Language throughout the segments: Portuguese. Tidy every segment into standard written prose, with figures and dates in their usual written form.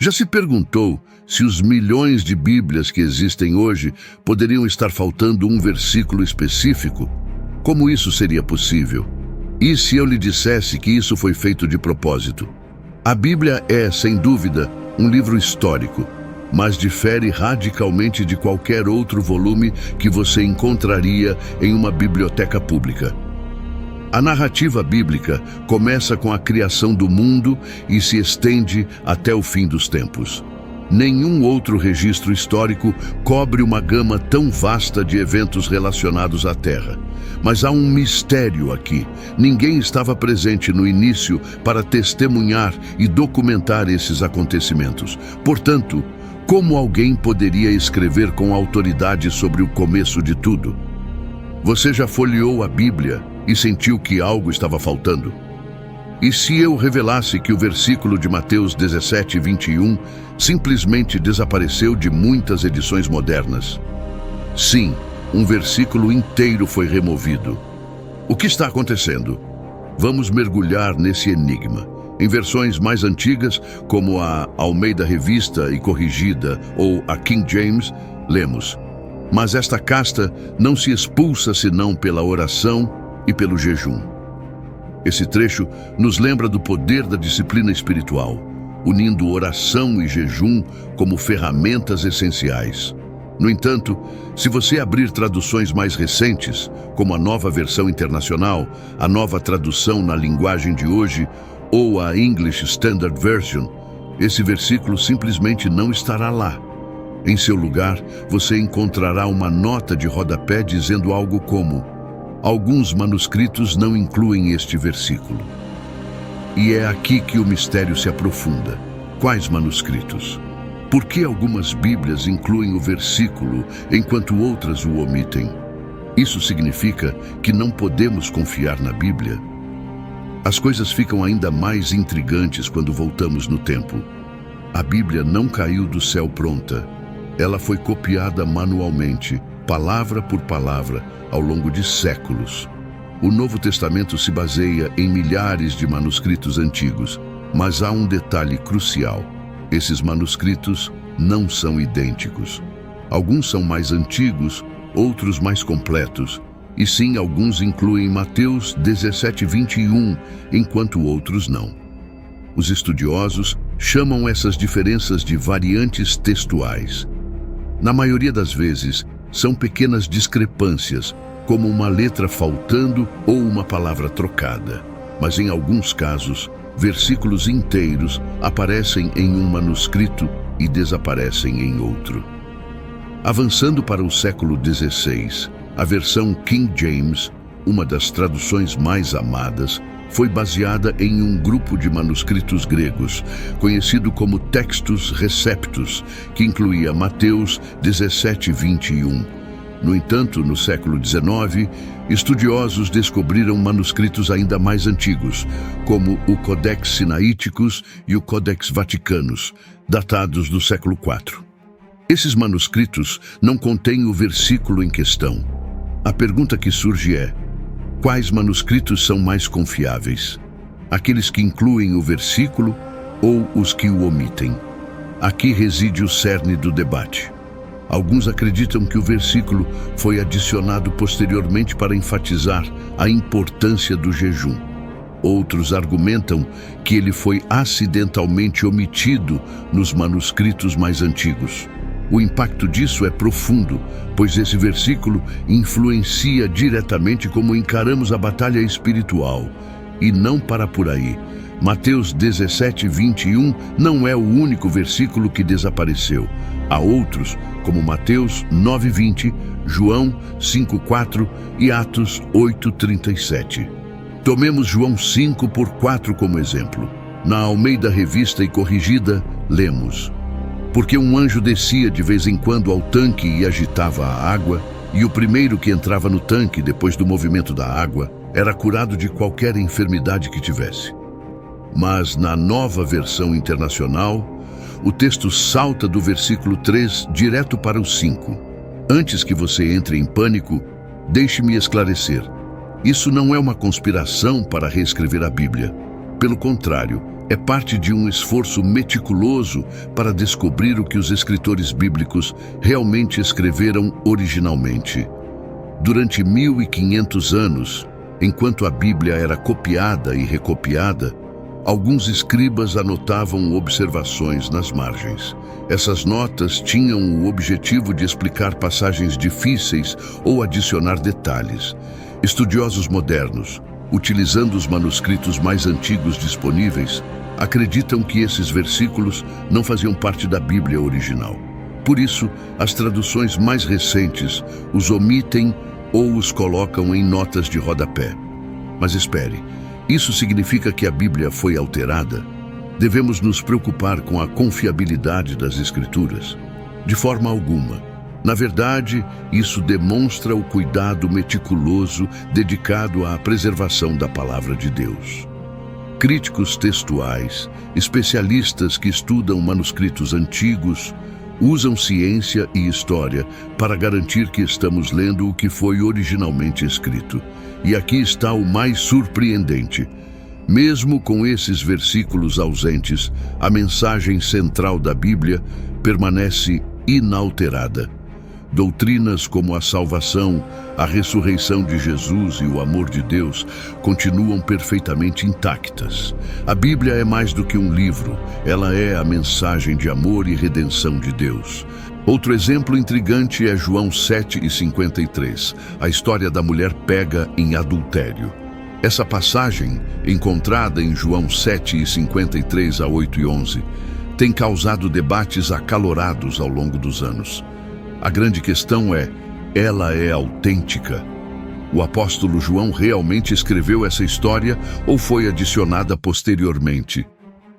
Já se perguntou se os milhões de Bíblias que existem hoje poderiam estar faltando um versículo específico? Como isso seria possível? E se eu lhe dissesse que isso foi feito de propósito? A Bíblia é, sem dúvida, um livro histórico, mas difere radicalmente de qualquer outro volume que você encontraria em uma biblioteca pública. A narrativa bíblica começa com a criação do mundo e se estende até o fim dos tempos. Nenhum outro registro histórico cobre uma gama tão vasta de eventos relacionados à Terra. Mas há um mistério aqui. Ninguém estava presente no início para testemunhar e documentar esses acontecimentos. Portanto, como alguém poderia escrever com autoridade sobre o começo de tudo? Você já folheou a Bíblia e sentiu que algo estava faltando? E se eu revelasse que o versículo de Mateus 17:21 simplesmente desapareceu de muitas edições modernas? Sim, um versículo inteiro foi removido. O que está acontecendo? Vamos mergulhar nesse enigma. Em versões mais antigas, como a Almeida Revista e Corrigida ou a King James, lemos: "Mas esta casta não se expulsa senão pela oração e pelo jejum." Esse trecho nos lembra do poder da disciplina espiritual, unindo oração e jejum como ferramentas essenciais. No entanto, se você abrir traduções mais recentes, como a Nova Versão Internacional, a Nova Tradução na Linguagem de Hoje ou a English Standard Version, esse versículo simplesmente não estará lá. Em seu lugar, você encontrará uma nota de rodapé dizendo algo como: "Alguns manuscritos não incluem este versículo." E é aqui que o mistério se aprofunda. Quais manuscritos? Por que algumas Bíblias incluem o versículo enquanto outras o omitem? Isso significa que não podemos confiar na Bíblia? As coisas ficam ainda mais intrigantes quando voltamos no tempo. A Bíblia não caiu do céu pronta. Ela foi copiada manualmente, palavra por palavra, ao longo de séculos. O Novo Testamento se baseia em milhares de manuscritos antigos, mas há um detalhe crucial: esses manuscritos não são idênticos. Alguns são mais antigos, outros mais completos, e sim, alguns incluem Mateus 17:21, enquanto outros não. Os estudiosos chamam essas diferenças de variantes textuais. Na maioria das vezes, são pequenas discrepâncias, como uma letra faltando ou uma palavra trocada. Mas em alguns casos, versículos inteiros aparecem em um manuscrito e desaparecem em outro. Avançando para o século XVI, a versão King James, uma das traduções mais amadas, foi baseada em um grupo de manuscritos gregos, conhecido como Textus Receptus, que incluía Mateus 17:21. No entanto, no século XIX, estudiosos descobriram manuscritos ainda mais antigos, como o Codex Sinaiticus e o Codex Vaticanus, datados do século IV. Esses manuscritos não contêm o versículo em questão. A pergunta que surge é: quais manuscritos são mais confiáveis? Aqueles que incluem o versículo ou os que o omitem? Aqui reside o cerne do debate. Alguns acreditam que o versículo foi adicionado posteriormente para enfatizar a importância do jejum. Outros argumentam que ele foi acidentalmente omitido nos manuscritos mais antigos. O impacto disso é profundo, pois esse versículo influencia diretamente como encaramos a batalha espiritual. E não para por aí. Mateus 17:21 não é o único versículo que desapareceu. Há outros, como Mateus 9:20, João 5:4 e Atos 8:37. Tomemos João 5:4 como exemplo. Na Almeida Revista e Corrigida, lemos: "Porque um anjo descia de vez em quando ao tanque e agitava a água, e o primeiro que entrava no tanque depois do movimento da água era curado de qualquer enfermidade que tivesse." Mas na Nova Versão Internacional, o texto salta do versículo 3 direto para o 5. Antes que você entre em pânico, deixe-me esclarecer. Isso não é uma conspiração para reescrever a Bíblia. Pelo contrário, É parte de um esforço meticuloso para descobrir o que os escritores bíblicos realmente escreveram originalmente. Durante 1500 anos, enquanto a Bíblia era copiada e recopiada, alguns escribas anotavam observações nas margens. Essas notas tinham o objetivo de explicar passagens difíceis ou adicionar detalhes. Estudiosos modernos, utilizando os manuscritos mais antigos disponíveis, acreditam que esses versículos não faziam parte da Bíblia original. Por isso, as traduções mais recentes os omitem ou os colocam em notas de rodapé. Mas espere, isso significa que a Bíblia foi alterada? Devemos nos preocupar com a confiabilidade das Escrituras? De forma alguma. Na verdade, isso demonstra o cuidado meticuloso dedicado à preservação da Palavra de Deus. Críticos textuais, especialistas que estudam manuscritos antigos, usam ciência e história para garantir que estamos lendo o que foi originalmente escrito. E aqui está o mais surpreendente. Mesmo com esses versículos ausentes, a mensagem central da Bíblia permanece inalterada. Doutrinas como a salvação, a ressurreição de Jesus e o amor de Deus continuam perfeitamente intactas. A Bíblia é mais do que um livro, ela é a mensagem de amor e redenção de Deus. Outro exemplo intrigante é João 7:53, a história da mulher pega em adultério. Essa passagem, encontrada em João 7:53 a 8:11, tem causado debates acalorados ao longo dos anos. A grande questão é, ela é autêntica? O apóstolo João realmente escreveu essa história ou foi adicionada posteriormente?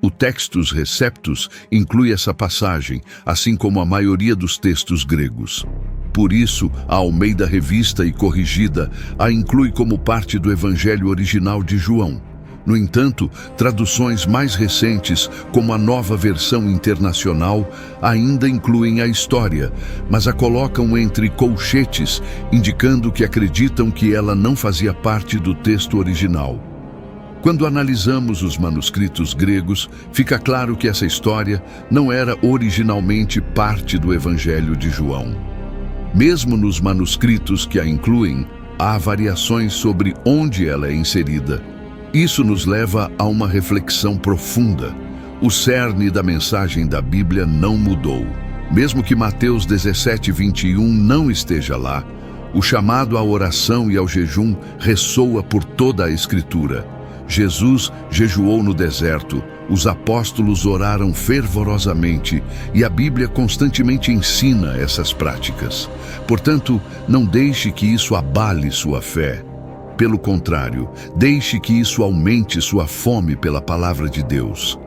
O Textus Receptus inclui essa passagem, assim como a maioria dos textos gregos. Por isso, a Almeida Revista e Corrigida a inclui como parte do Evangelho original de João. No entanto, traduções mais recentes, como a Nova Versão Internacional, ainda incluem a história, mas a colocam entre colchetes, indicando que acreditam que ela não fazia parte do texto original. Quando analisamos os manuscritos gregos, fica claro que essa história não era originalmente parte do Evangelho de João. Mesmo nos manuscritos que a incluem, há variações sobre onde ela é inserida. Isso nos leva a uma reflexão profunda. O cerne da mensagem da Bíblia não mudou. Mesmo que Mateus 17:21 não esteja lá, o chamado à oração e ao jejum ressoa por toda a Escritura. Jesus jejuou no deserto, os apóstolos oraram fervorosamente e a Bíblia constantemente ensina essas práticas. Portanto, não deixe que isso abale sua fé. Pelo contrário, deixe que isso aumente sua fome pela palavra de Deus.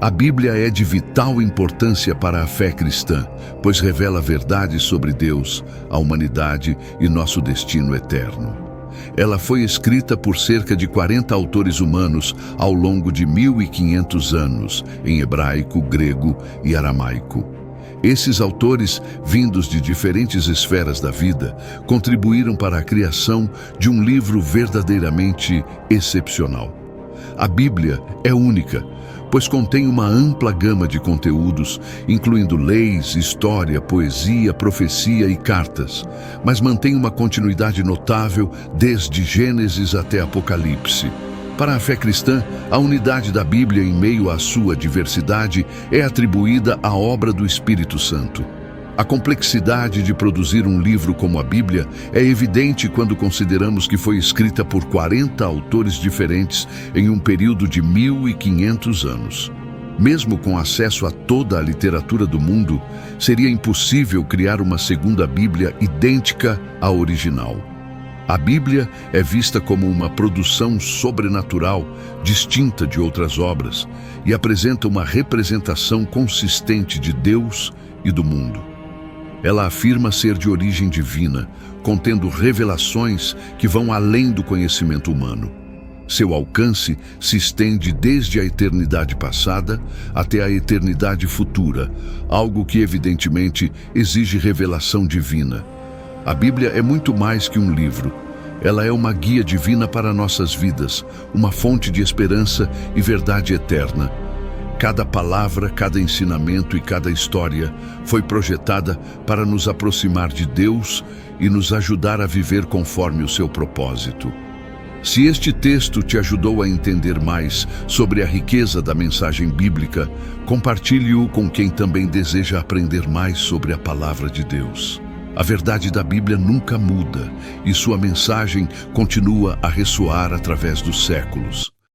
A Bíblia é de vital importância para a fé cristã, pois revela verdades sobre Deus, a humanidade e nosso destino eterno. Ela foi escrita por cerca de 40 autores humanos ao longo de 1500 anos, em hebraico, grego e aramaico. Esses autores, vindos de diferentes esferas da vida, contribuíram para a criação de um livro verdadeiramente excepcional. A Bíblia é única, pois contém uma ampla gama de conteúdos, incluindo leis, história, poesia, profecia e cartas, mas mantém uma continuidade notável desde Gênesis até Apocalipse. Para a fé cristã, a unidade da Bíblia em meio à sua diversidade é atribuída à obra do Espírito Santo. A complexidade de produzir um livro como a Bíblia é evidente quando consideramos que foi escrita por 40 autores diferentes em um período de 1500 anos. Mesmo com acesso a toda a literatura do mundo, seria impossível criar uma segunda Bíblia idêntica à original. A Bíblia é vista como uma produção sobrenatural, distinta de outras obras, e apresenta uma representação consistente de Deus e do mundo. Ela afirma ser de origem divina, contendo revelações que vão além do conhecimento humano. Seu alcance se estende desde a eternidade passada até a eternidade futura, algo que evidentemente exige revelação divina. A Bíblia é muito mais que um livro. Ela é uma guia divina para nossas vidas, uma fonte de esperança e verdade eterna. Cada palavra, cada ensinamento e cada história foi projetada para nos aproximar de Deus e nos ajudar a viver conforme o seu propósito. Se este texto te ajudou a entender mais sobre a riqueza da mensagem bíblica, compartilhe-o com quem também deseja aprender mais sobre a palavra de Deus. A verdade da Bíblia nunca muda e sua mensagem continua a ressoar através dos séculos.